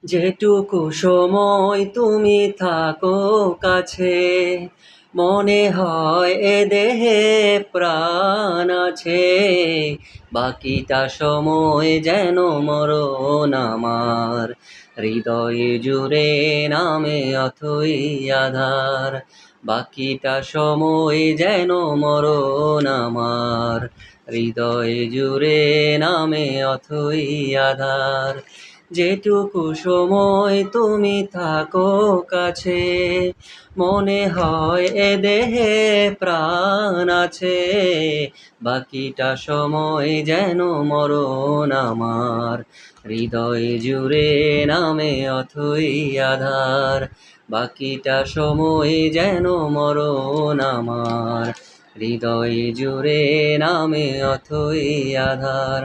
যেটুকু সময় তুমি থাকো কাছে, মনে হয় এ দেহে প্রাণ আছে। বাকিটা সময় যেন মরণ আমার, হৃদয়ে জুড়ে নামে অথই আধার। বাকিটা সময় যেন মরণ আমার, হৃদয়ে জুড়ে নামে অথই আধার। যেটুকু সময় তুমি থাকো কাছে, মনে হয় এ দেহে প্রাণ আছে। বাকিটা সময় যেন মরণ আমার, হৃদয় জুড়ে নামে অথই আধার। বাকিটা সময় যেন মরণ আমার, হৃদয় জুড়ে নামে অথই আধার।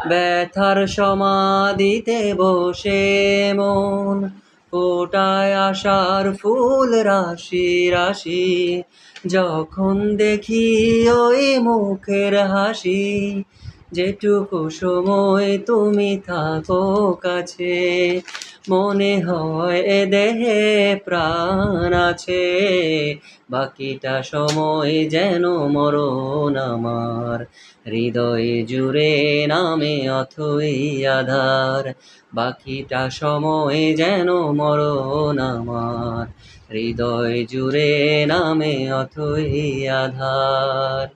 ব্যথার সমাধিতে বসে মন ফোটায় আশার ফুল রাশি রাশি। যখন দেখি ওই মুখের হাসি, যেটুকু সময় তুমি থাকো কাছে, মনে হয় এ দেহে প্রাণ আছে। বাকিটা সময় যেন মরণ আমার, হৃদয়ে জুড়ে নামে অথই আধার। বাকিটা সময় যেন মরণ আমার, হৃদয় জুড়ে নামে অথই আধার।